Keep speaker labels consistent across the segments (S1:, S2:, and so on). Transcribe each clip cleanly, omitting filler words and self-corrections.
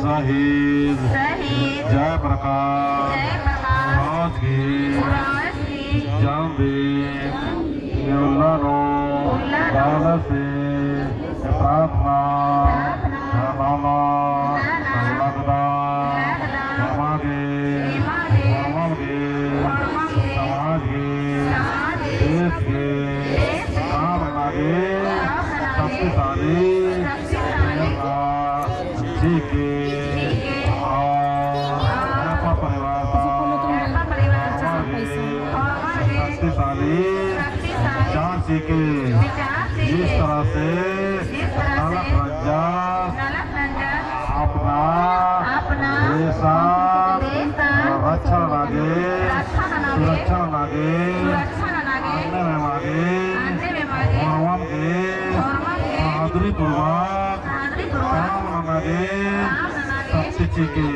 S1: शहीद जय प्रकाश फौज की जन्मदिन से प्रार्थना समाज के देश के काम लागे शक्तिशाली जी के शक्तिशाली झांसी के जिस तरह से नलक रंजन अपना रक्षण लागे सुरक्षण लागे आने में मांगे भगवान के बहादुरी पूर्वक काम लागे शक्ति जी के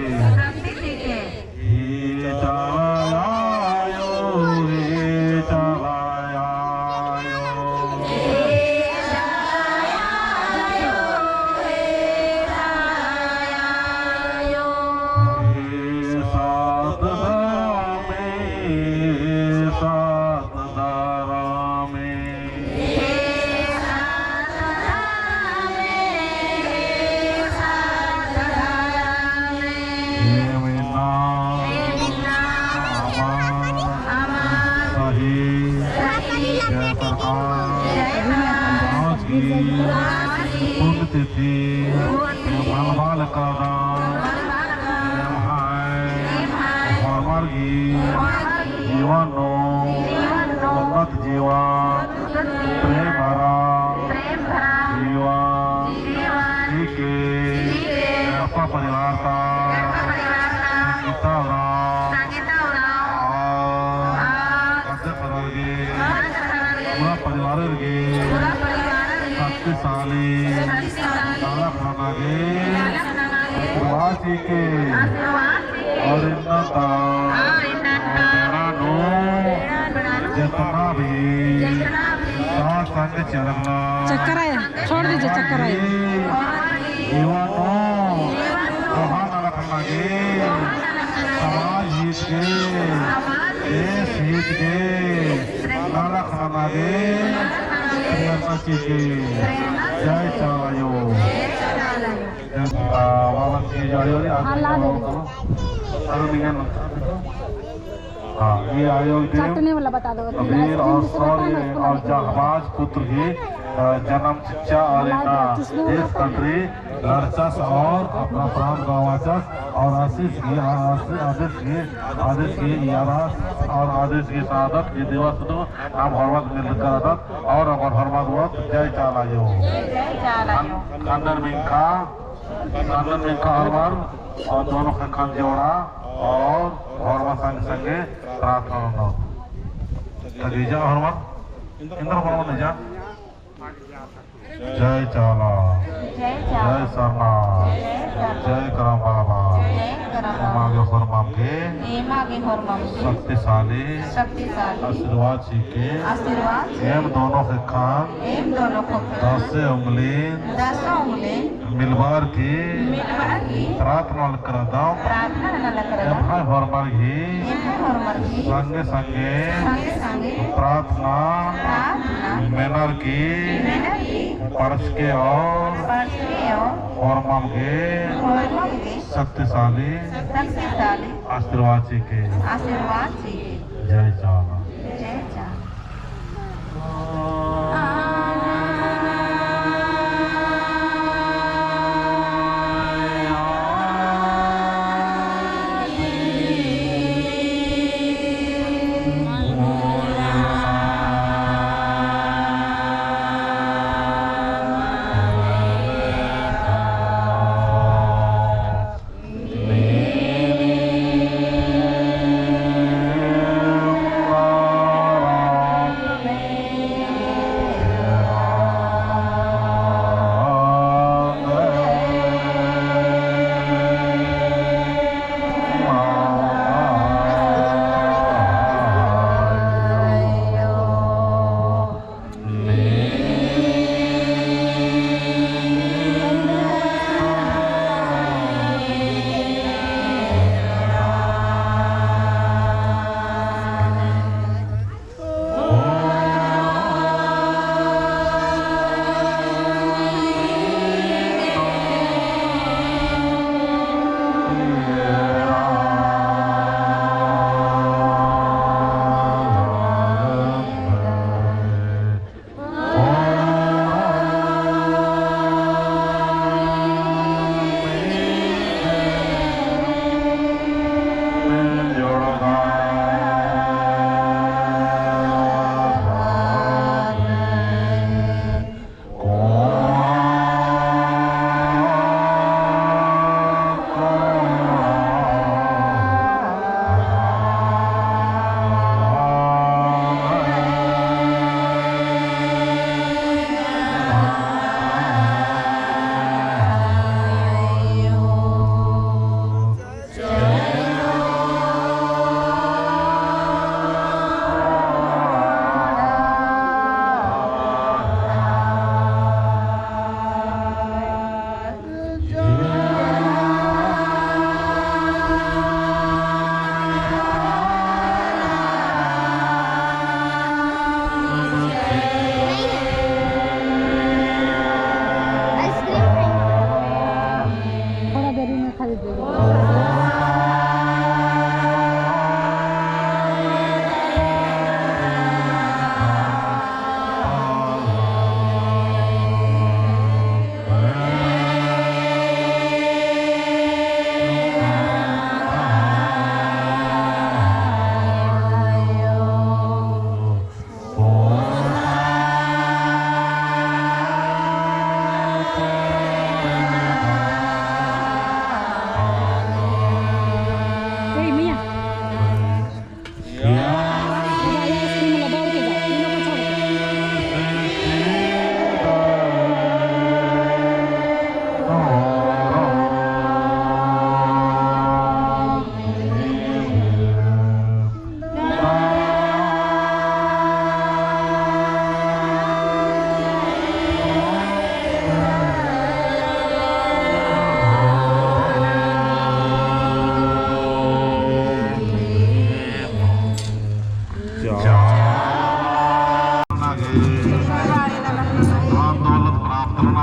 S1: पुण्यतिथि बाल जीवन उन्नत जीवन प्रेम भरा जीवन के आपका परिवार का पूरा परिवार शक्तिशाली प्रवासी के और जितना भी
S2: चक्कर आया, छोड़ दीजिए चक्कर आया।
S1: जीवन रखना के समाज हित के देश हित के नारा खाना के जय चालायो ये आयोग वीर और शौर्य और जाबाज पुत्र की जन्म शिक्षा और देश कंट्री लड़चस और अपना प्राण गवाचस और आदेश की यारास और आदेश की शहादत ये दिवस तो नाम हरमत मिलकर और अमर हरमत वक्त जय चालायो खानदान मिंका हरमर और दोनों का खान जोड़ा और हरमत संग संगे प्रार्थना खदीजा हरमत इंद्र हरमत निजा जय चाला जय सरना जय करम बाबा शक्तिशाली आशीर्वाद जी के एम दोनों के खान 10 उंगली मिलवार की प्रार्थना कर दाओ संगे संगे प्रार्थना मेनर की पर्च के और मांगे शक्तिशाली आशीर्वाद जी के जय चाला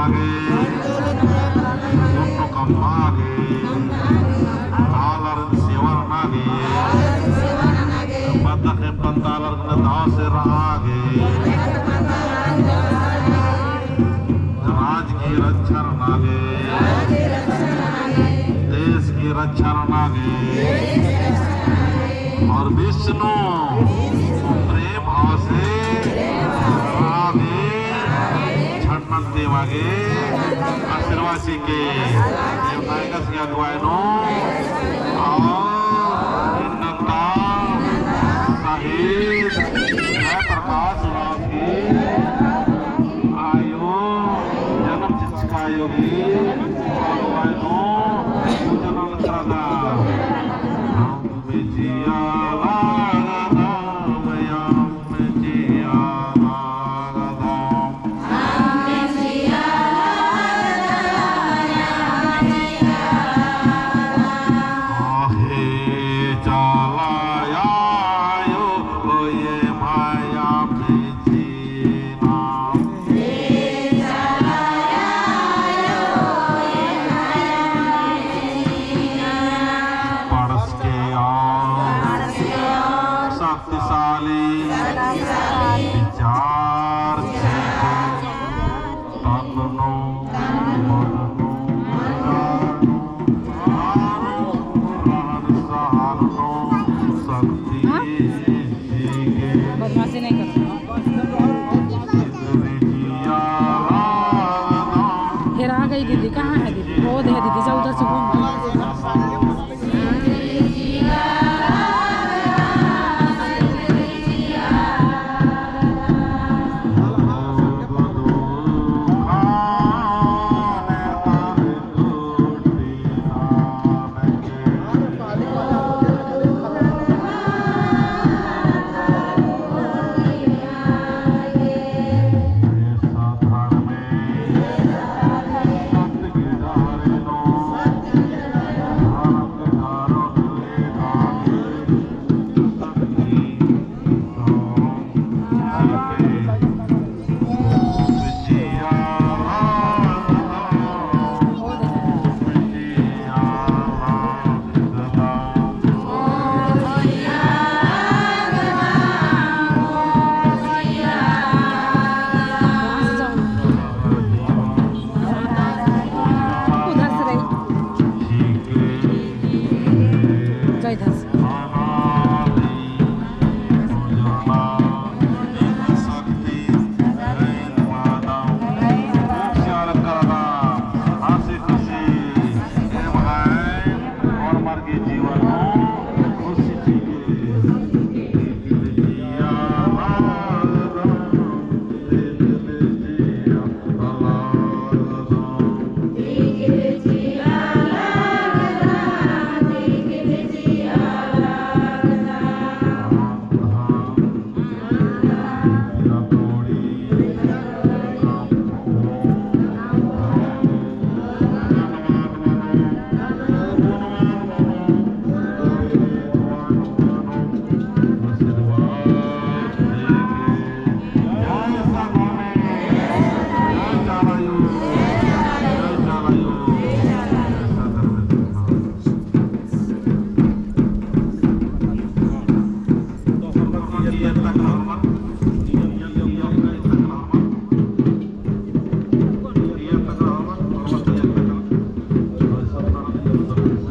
S1: नागे सुन्नु कम्मागे आलर सेवर नागे बदखे पंतालर दाव से रागे राज की रक्षा नागे देश की रक्षा नागे और विष्णु प्रेम भाव से रागे छठन देवागे आशीर्वाद के देवताएं का अगुवाई नो और नंदा साहिब प्रकाश राव की आयु जन्म चित्का योगी अगुवाई नो जन्म करदा जिया
S2: बदमाशी नहीं करते। फिर आ गई दीदी, कहाँ है दीदी? वो है दीदी, जा उधर से घूम।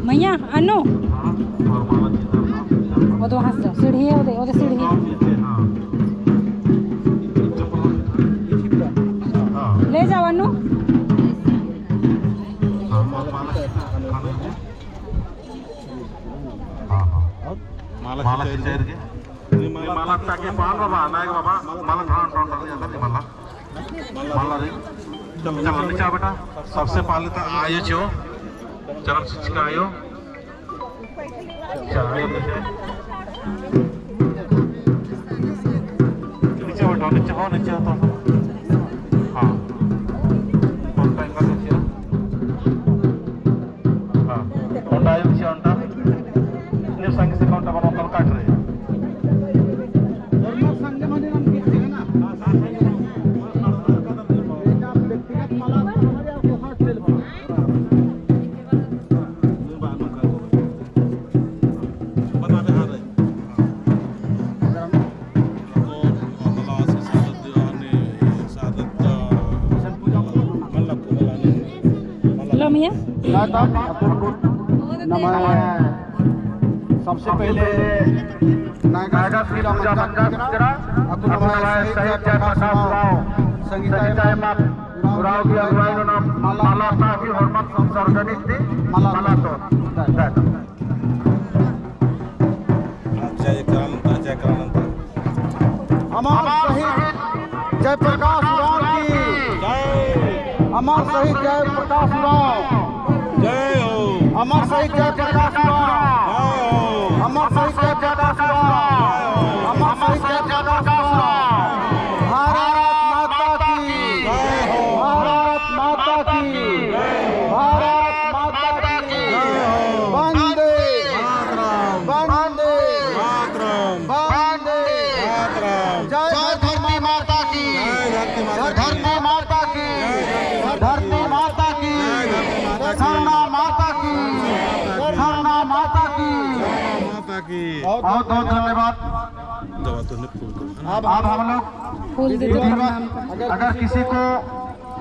S2: मैया अनु वो तो वहाँ से जाओ, सीढ़ी है वो सीढ़ी है, ले जाओ अनु।
S1: माला खिंचाएंगे माला ताकि पान बाबा नायक बाबा माला ठाण ठाण ठाण अंदर नहीं माला माला रे चल नीचे बेटा सबसे पहले तो आयो छो चरम शिक्षिका आयो चल नीचे बैठो नीचे हो तो हाँ कौन टाइम का नीचे हाँ कौन टाइम नीचे अंटा ये संग से कौन टाइम कल काट रहे संग माने हम किसी है ना
S2: नाम है?
S3: सबसे पहले नायका श्री पूजा मंडल शहीद जयप्रकाश राव संगीता उराव की अगुवाई नाम माला था की हरमत संसर्गनित थी माला तो अमर शहीद जयप्रकाश राव की अमर शहीद जयप्रकाश राव जय हो अमर शहीद जयप्रकाश राव अमर शहीद जयप्रकाश राव अमर शहीद जयप्रकाश राव भारत माता की जय हो भारत माता की भारत माता की वंदे वंदे वंदे जय धरती माता की धरती माता की धरती माता की धरना माता की धरना माता की बहुत बहुत धन्यवाद। अब हम लोग
S2: फूल दे दो प्रणाम कर।
S3: अगर किसी को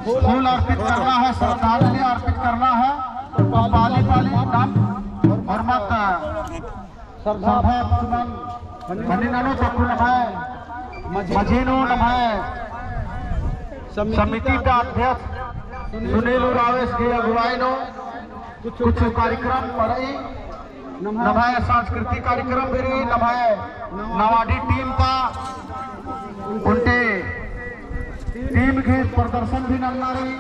S3: फूल अर्पित करना है श्रद्धांजलि अर्पित करना है तो पाली पाली नाम और मत श्रद्धा सुमन खनिनानो चक्र नभाए मझेनो नभाए समिति का अध्यक्ष सुनील रावेश की अगुवाई नो कुछ कार्यक्रम पढ़ाई नभाए सांस्कृतिक कार्यक्रम भी नभाए नवाडी टीम का उनके टीम के प्रदर्शन भी नमना रही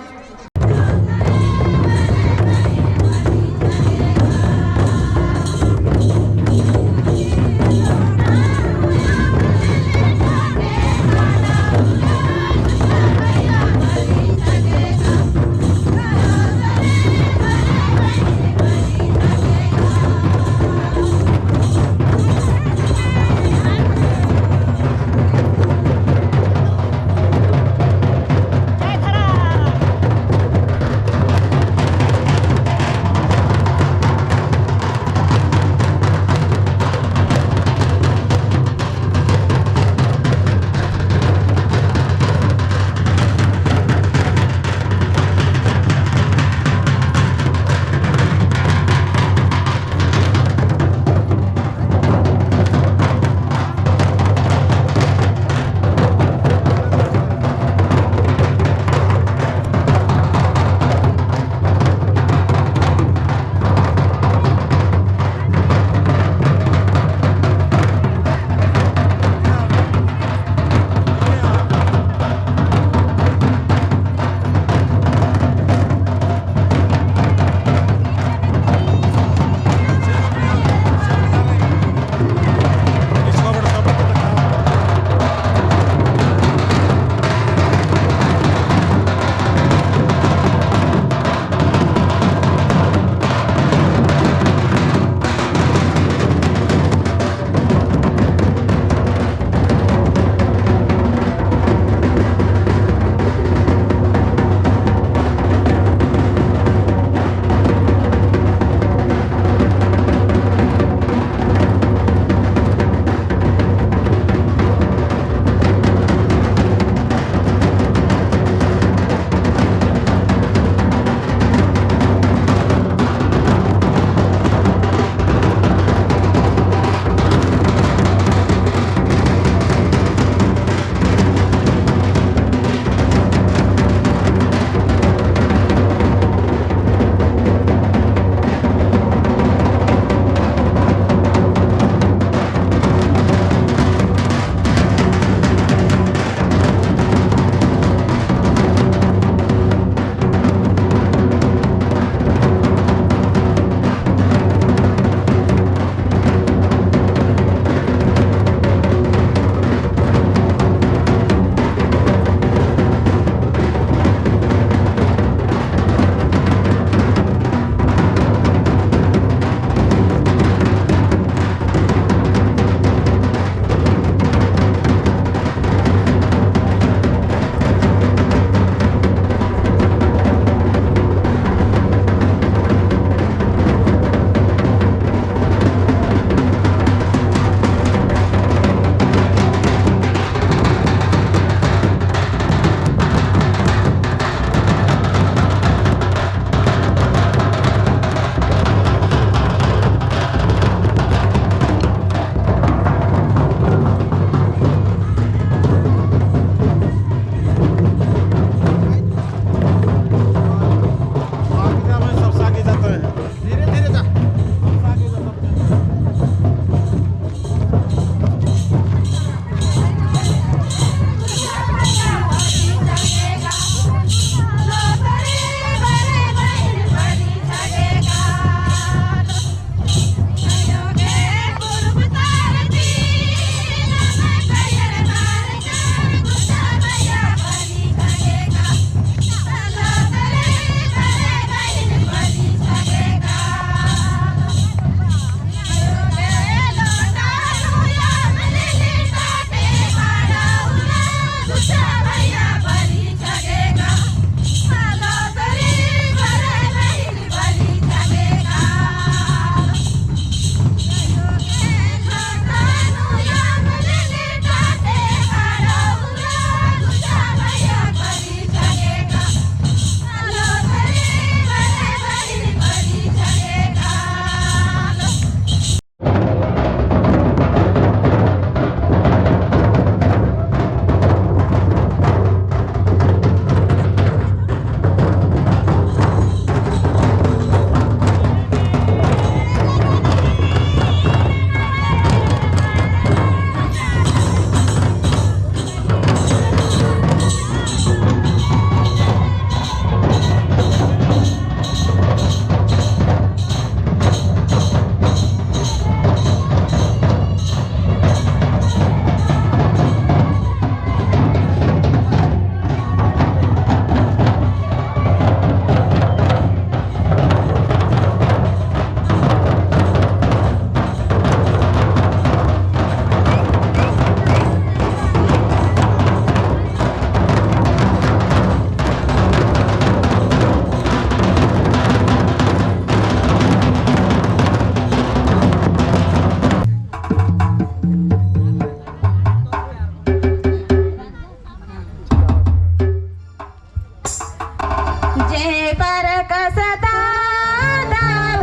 S4: पर कसता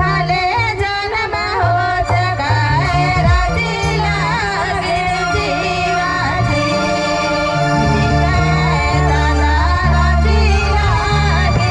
S4: भले जन्म हो जगाए राजी लागे जीवाजी दादा राजी लागे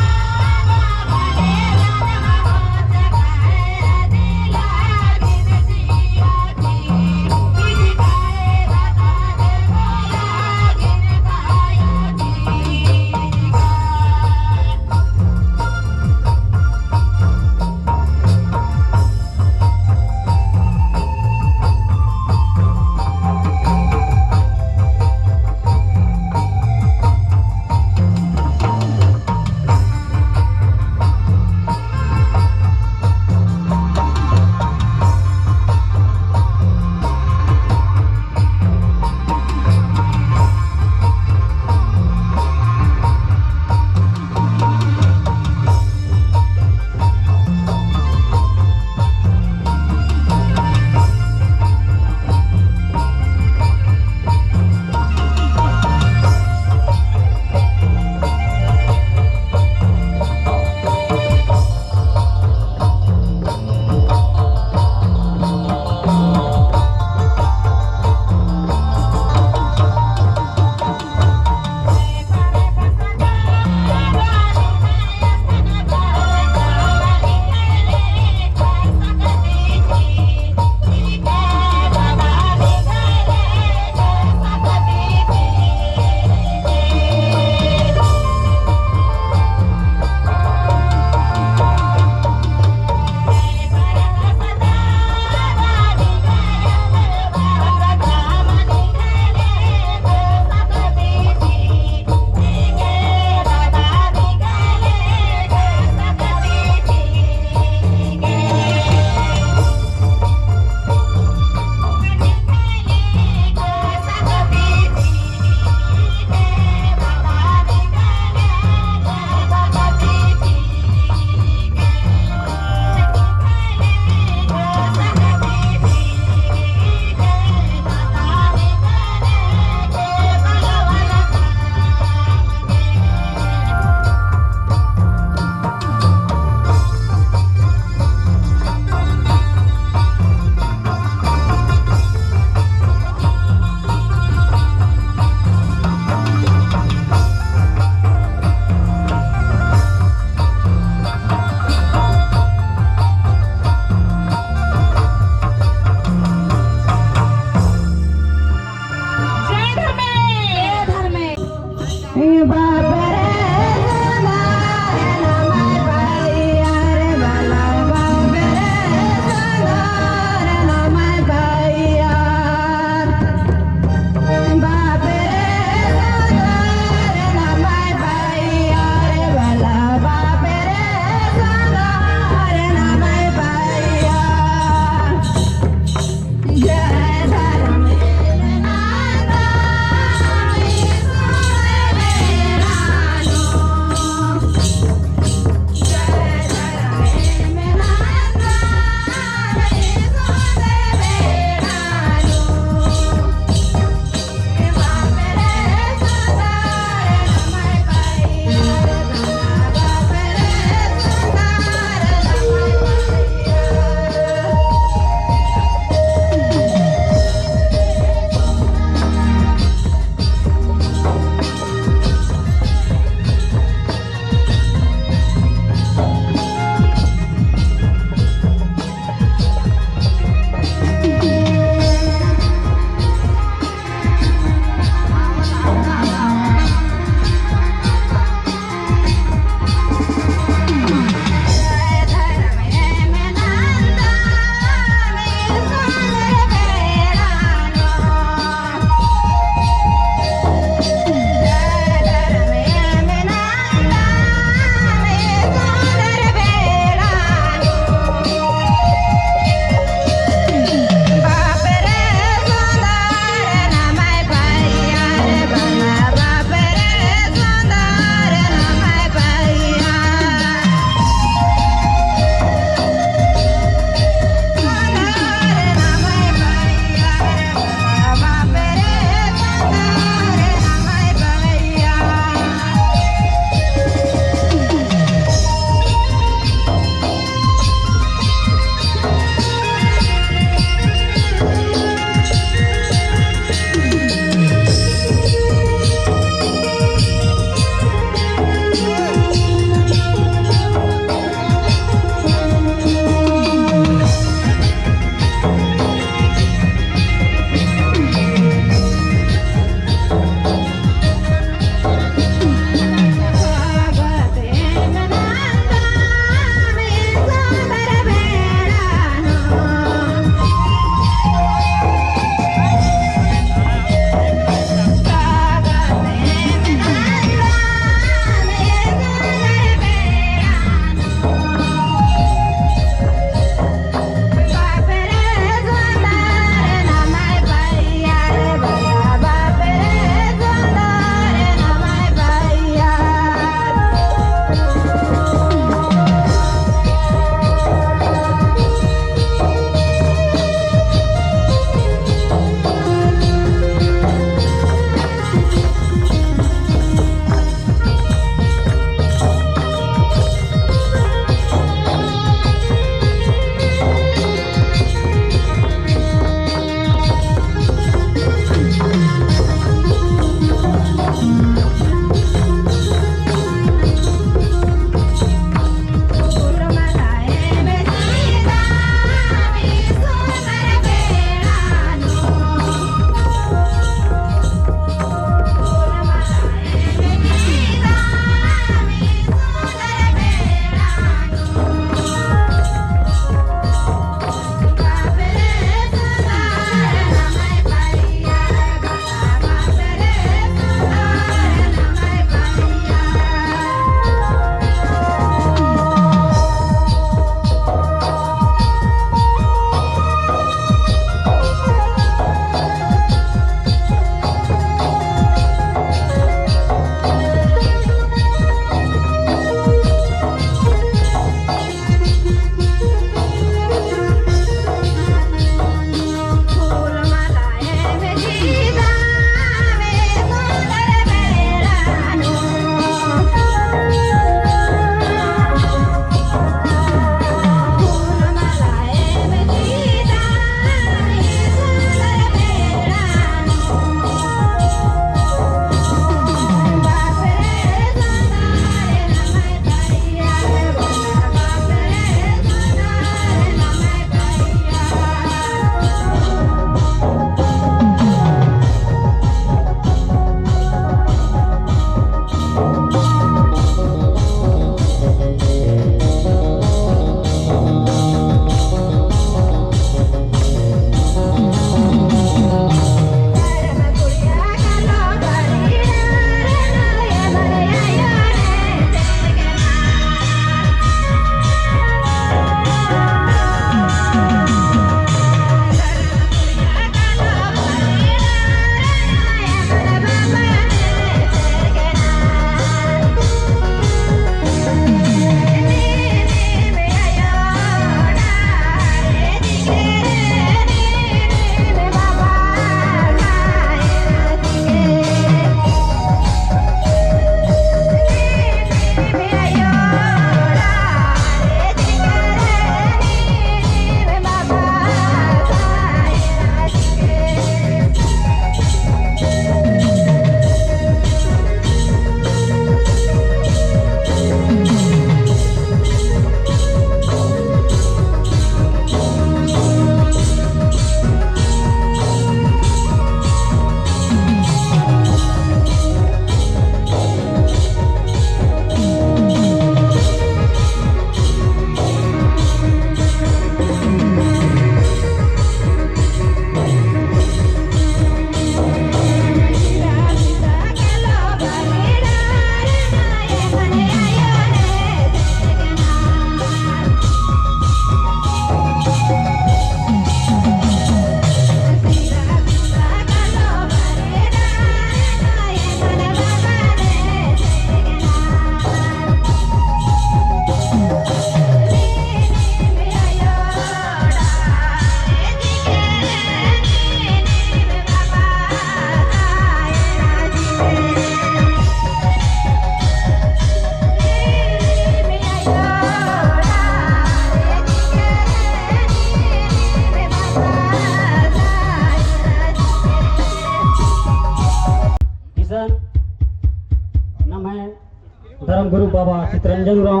S5: बाबा चित्रंजन राव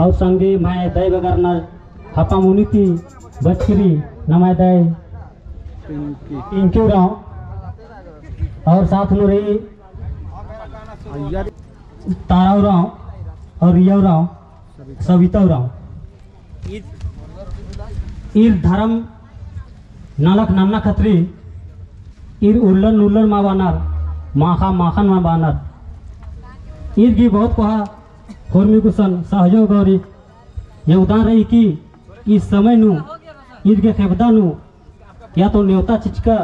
S5: और संगे मैं दय बगरनर हपा मुनिति बचकरी नमाय दय पिंक्यू राव और साथ में रही ताराव राव और रियाव राव सविता राव इर धर्म नालक नामना खत्री इर उल्लन उल्लन मा बानर माखा माखन मा बानर इर की बहुत कहा होर्मी कुशन सहयोग और योगदान रही कि इस समय नु इर के खेबदा नु या तो न्योता चिचका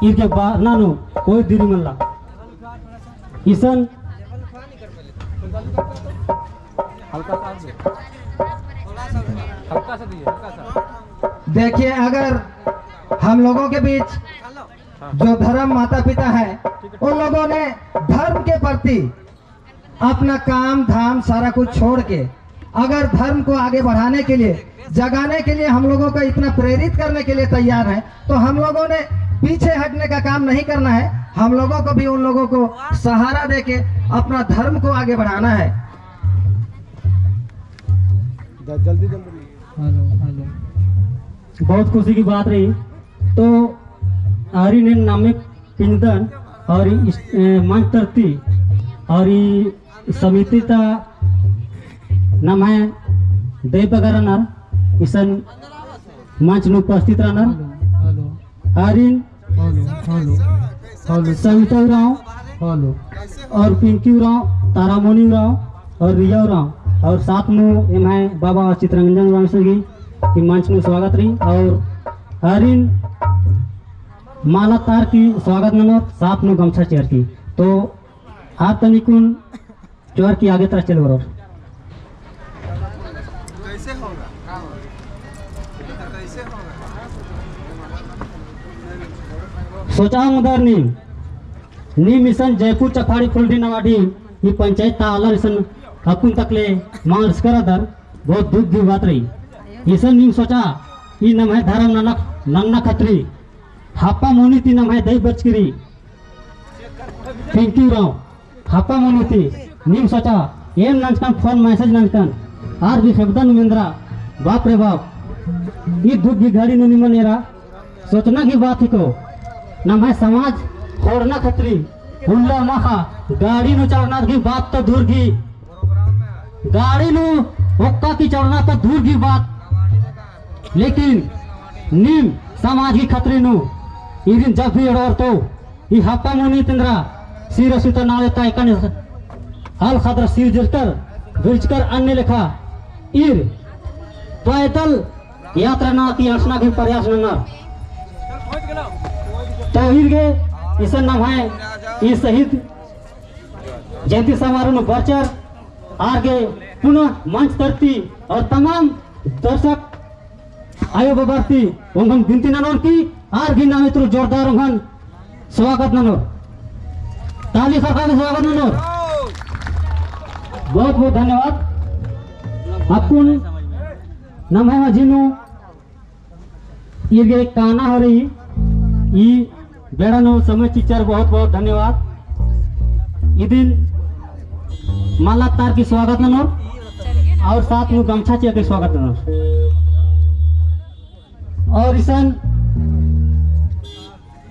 S5: इर के बारना नु कोई दिरी मल्ला ईसन
S3: देखिए, अगर हम लोगों के बीच जो धर्म माता पिता है उन लोगों ने धर्म के प्रति अपना काम धाम सारा कुछ छोड़ के अगर धर्म को आगे बढ़ाने के लिए जगाने के लिए हम लोगों को इतना प्रेरित करने के लिए तैयार है, तो हम लोगों ने पीछे हटने का काम नहीं करना है। हम लोगों को भी उन लोगों को सहारा देके अपना धर्म को आगे बढ़ाना है।
S5: जल्दी बहुत खुशी की बात रही। तो आरी ने नामिक पिंजन और मंच तरती और समिति का नाम है देव बगरनर ईसन मंच में उपस्थित रहना आरिन सविता राव और पिंकी राव तारामणि राव और रिया राव और साथ में मैं बाबा चित्रंजन राव सगी की मंच में स्वागत रही और आरिन माला तार की स्वागत ननर साथ में गमछा चेयर की। तो आप तनिकुन चोर की आगे तरह चल बरो सोचा उधर नीम मिशन जयपुर चपाड़ी फुलडी नवाडी ये पंचायत ता अलर इसन हकुन तकले मार्स कर दर बहुत दुख की बात रही। इसन नीम सोचा ये नम है धर्म ननक नन्ना खत्री हापा मोनीति नम है दही बचकरी पिंकी राव हापा मोनीति नीम सोचा एम नंचकन फोन मैसेज नंचकन आर भी शब्दन मिंद्रा बाप रे बाप ये दुख की घड़ी निमन एरा सोचना की बात ही को नम है समाज छोड़ना खतरी हुल्ला महा गाड़ी नु चढ़ना की बात तो दूर की गाड़ी नु ओक्का की चढ़ना तो दूर की बात, लेकिन नीम समाज की खतरी नु इरिन जब भी और तो ये हप्पा मुनि तिंद्रा सिर सुत नाले तायकन हल खदर सिर जलकर बिचकर अन्य लेखा इर पैदल यात्रा ना की आसना के प्रयास न तो इरगे इस नाम है इस शहीद जयंती समारोह में बचर आगे पुनः मंच तरती और तमाम दर्शक आयो बबरती उंगन बिनती ननोर की आर भी नाम इतना जोरदार उंगन स्वागत ननोर ताली सरकार में स्वागत ननोर बहुत बहुत धन्यवाद। अपुन नाम है जिनु इरगे काना हो रही ई बेड़ा नो समय टीचर बहुत बहुत धन्यवाद। इदिन माला तार की स्वागत ननो और साथ में गमछा चिया के स्वागत ननो और ईसन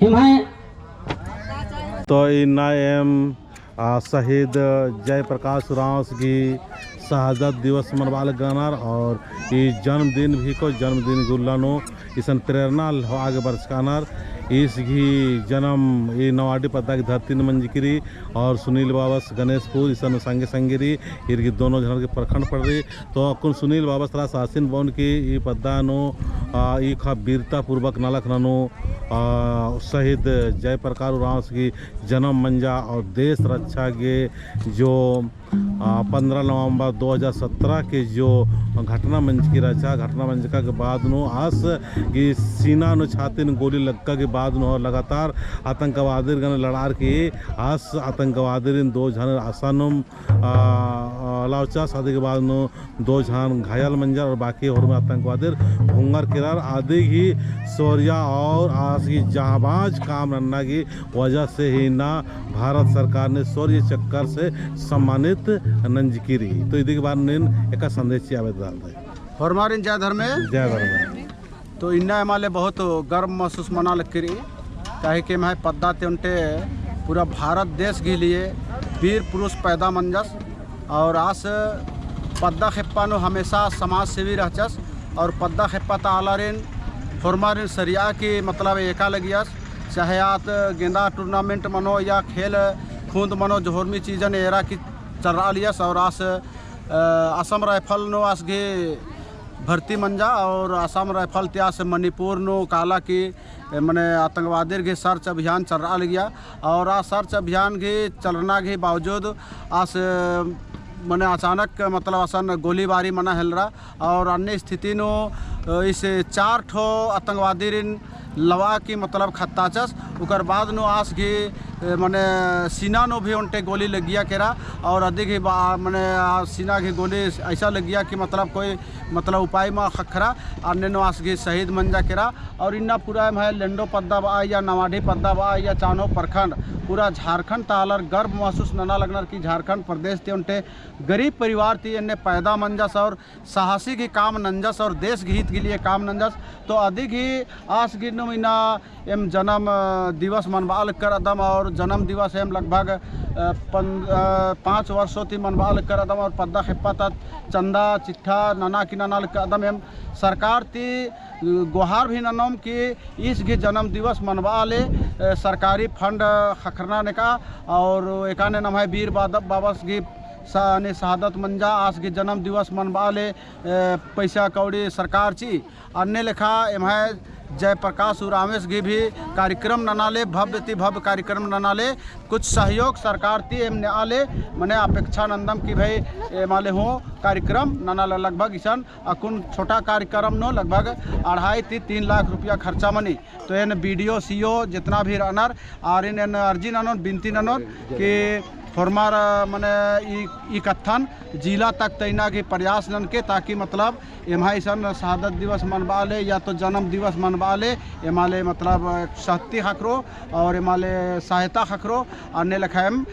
S5: हिमाय
S1: तो इना एम शहीद जयप्रकाश राव की शहादत दिवस मनवाल गनर और ये जन्मदिन भी को जन्मदिन गुल्लानो ईसन प्रेरणा आगे बरसकानर इसकी जन्म ये नवाडी पता की धरती मंजकिरी और सुनील बाबस गणेशपुर ईसन संगे संगेरी इनकी दोनों जन के प्रखंड पड़ रही। तो अकुन सुनील बाबस तरा सासिन बौन की ये पद्दा नो ये खा वीरता पूर्वक नालक ननो शहीद जयप्रकाश राव की जन्म मंजा और देश रक्षा के जो 15 नवंबर 2017 के जो घटना मंच की रचा घटना मंचका के बाद नो आस कि सीना नो छाती न गोली लक्का के बाद नो लगातार आतंकवादी गण लड़ार की आस आतंकवादी दो जन आसानुम हलावचा शादी के बाद नो 2 जहान घायल मंजर और बाकी और में आतंकवादी भूंगर किरार आदि ही शौर्य और आज की जहाबाज काम रन्ना की वजह से ही ना भारत सरकार ने शौर्य चक्कर से सम्मानित नंजकिरी तो इदी के बाद निन एक संदेश आवेदन
S3: फरमारिन जय धर्म
S1: जय धर्म
S3: तो इन्ना हमारे बहुत गर्व महसूस मना लगी कहे कि मैं पद्दा ते उनटे पूरा भारत देश के लिए वीर पुरुष पैदा मंजस और आस पद्दा खेप्पा नो हमेशा समाज सेवी रहचस और पद्दा खेप्पा तालारिन फॉर्मरिन सरिया की मतलब एका लगियस चाहे आत गेंदा टूर्नामेंट मनो या खेल खूंद मनो जोहरमी चीज़न एरा की चर्रा लियस और आस असम राइफल नो आस गे भर्ती मंजा और असम राइफल त्यास मणिपुर नो काला की मैंने आतंकवादी के सर्च अभियान चल रहा गया और आ सर्च अभियान के चलना के बावजूद आस मैंने अचानक मतलब असन गोलीबारी मना हिल रहा और अन्य स्थिति नो इस 4 ठो आतंकवादी लवा की मतलब खत्ताचस उकर बाद नो आस की मैंने सीना नो भी उनटे गोली लग गया केरा और अधिक ही मैंने सीना की गोली ऐसा लग गया कि मतलब कोई मतलब उपाय में खखरा अन्य नो आस की शहीद मंजा केरा और इन्ना पूरा है लेंडो पद्दा बा या नवाडी पद्दा बा या चानो प्रखंड पूरा झारखंड तालर गर्व महसूस नना लगना कि झारखंड प्रदेश थे उनटे गरीब परिवार थी इन्हें पैदा मंजस और साहसी की काम नंजस और देश के हित के लिए काम नंजस तो अधिक ही आस गिरनो महीना एम जन्म दिवस मनवाल कर अदम और जन्म दिवस एम लगभग 5 वर्षों थी मनवाल कर अदम और पद्दा खेप्पा तक चंदा चिट्ठा नना की नना कदम एम सरकार थी गुहार भी ननम कि इस गे जन्म दिवस मनवा ले सरकारी फंड खखरना ने का और एकाने नम है वीर बाबस की ने शहादत मंजा आज के जन्म दिवस मनवा ले पैसा कौड़ी सरकार ची अन्य लेखा एम है जयप्रकाश उरामेश की भी कार्यक्रम ननाले भव्य ती भव्य कार्यक्रम ननाले कुछ सहयोग सरकार थी एम आले मैंने अपेक्षा नंदम की भाई माले हो कार्यक्रम ननाले लगभग ईसान अकुन छोटा कार्यक्रम नो लगभग 2.5-3 लाख रुपया खर्चा मनी तो इन BDO CO जितना भी रनर और इन अर्जी ननोर बिनती ननोर कि फॉर्मर मैंने ई कथन जिला तक तैना के प्रयास नन के ताकि मतलब एमाई सन शहादत दिवस मनवा ले या तो जन्म दिवस मनवा ले एमाले मतलब शक्ति खखरो और एमाले सहायता खखरो अन्य लखाएम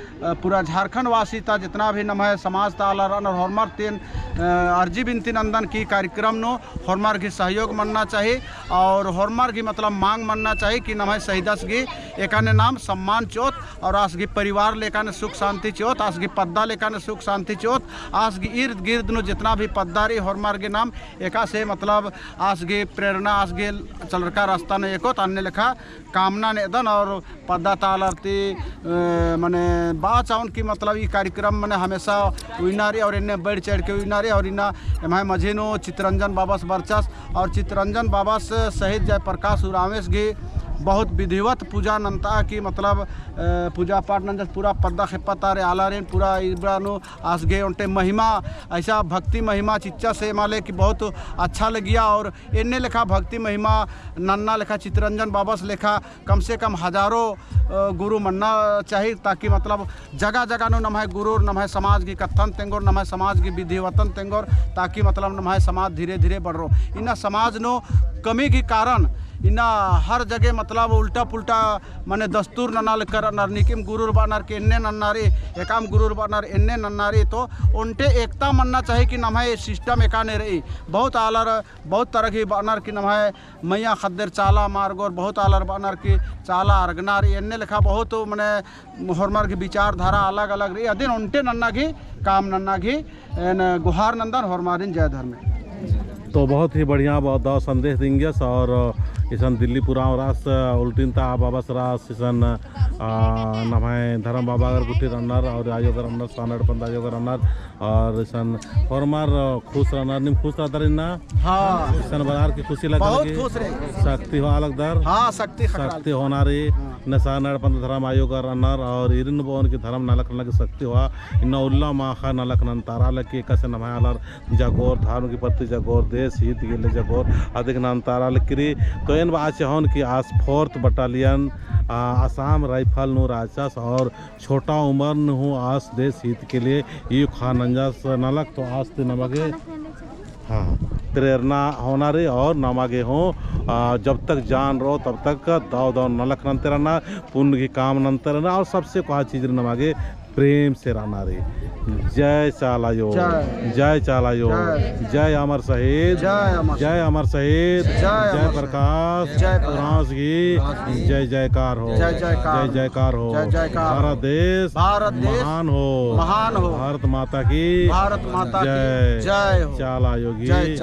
S3: पूरा झारखंड वासी था जितना भी नम है समाज ताला रन और हॉर्मर तीन अर्जी बिनती नंदन की कार्यक्रम नो हॉर्मर की सहयोग मनना चाहिए और हॉर्मर की मतलब मांग मनना चाहिए कि नम है शहीदस की एकाने नाम सम्मान चोत और आज की परिवार लेकाने सुख शांति चोत आज की पद्दा लेकाने सुख शांति चोत आज की इर्द गिर्द नो जितना भी पद्दारी हॉर्मर के नाम एका से मतलब आज की प्रेरणा आज के चलरका रास्ता ने एको अन्य लेखा कामना ने दन और पद्दा तालरती मैंने बा चाउन की मतलब ये कार्यक्रम मैंने हमेशा विनारी और इन्हें बढ़ चढ़ के विनारी और इन्ना एम मझेनो चित्रंजन बाबस बरचस और चित्रंजन बाबस शहीद जयप्रकाश उरामेश की बहुत विधिवत पूजा नंता की मतलब पूजा पाठ नंजस पूरा पद्दा खेप्पा तारे आला रेन पूरा इब्रानो आसगे उनटे महिमा ऐसा भक्ति महिमा चिच्चा से माले कि बहुत अच्छा लगिया और इन्ने लेखा भक्ति महिमा नन्ना लेखा चित्रंजन बाबस लेखा कम से कम हजारों गुरु मनना चाहिए ताकि मतलब जगह जगह नो नम है गुरु नम है समाज की कथन तेंगोर नम है समाज की विधिवतन तेंगोर ताकि मतलब नम है समाज धीरे धीरे बढ़ रो इना समाज नो कमी के कारण इना हर जगह मतलब उल्टा पुल्टा माने दस्तूर ननाल कर निकिम गुरुर बानर के इन्ने नन्नारी एकाम गुरुर बानर इन्ने नन्नारी तो उनटे एकता मनना चाहिए कि नम है सिस्टम एकाने रही बहुत आलर बहुत तरह की बानर की नम है मैया खद्दर चाला मार्गोर बहुत आलर बानर की चाला अर्गनार इन्ने लिखा बहुत मैंने हॉर्मर की विचारधारा अलग अलग रही अदिन उनटे नन्ना की काम नन्ना की गुहार नंदन हॉर्मारिन जय धर्म
S1: तो बहुत ही बढ़िया बहुत संदेश देंगे और इसन दिल्ली पूरा रास उल्टीन था बाबा रास इसन नमाय धर्म बाबा अगर गुटी रनर और आयोग रनर सानड़ पंद आयोग रनर और इसन फॉर्मर खुश रनर निम खुश रहता ना
S3: हाँ
S1: इसन बाजार की खुशी लगा
S3: बहुत खुश रहे
S1: शक्ति हो अलग दर
S3: हाँ
S1: शक्ति होना रही न सानड़ पंद धर्म आयोग रनर और इरिन बोन की धर्म नालक की शक्ति हुआ इन उल्ला माखा नालक नंतारा लकी कसे नमायालर जगोर धर्म की प्रति जगोर देश हित गिले जगोर अधिक नंतारा लकरी तो इन बात होन कि आज 4th बटालियन आसाम फल नु राक्षस और छोटा उम्र न हूँ आस देश हित के लिए यू खानंजास नलक तो आस्ते नमगे हाँ प्रेरणा होना रे और नमागे हो जब तक जान रहो तब तक दाव दाव नलक नंते रहना पुण्य की काम नंते रहना और सबसे कहा चीज नमागे प्रेम से रहना रे। जय चालायो जय चालायो जय अमर शहीद जय अमर शहीद जय प्रकाश फ्रांस की जय जयकार हो जय जयकार हो भारत देश महान हो भारत माता की जय चालायो की जय।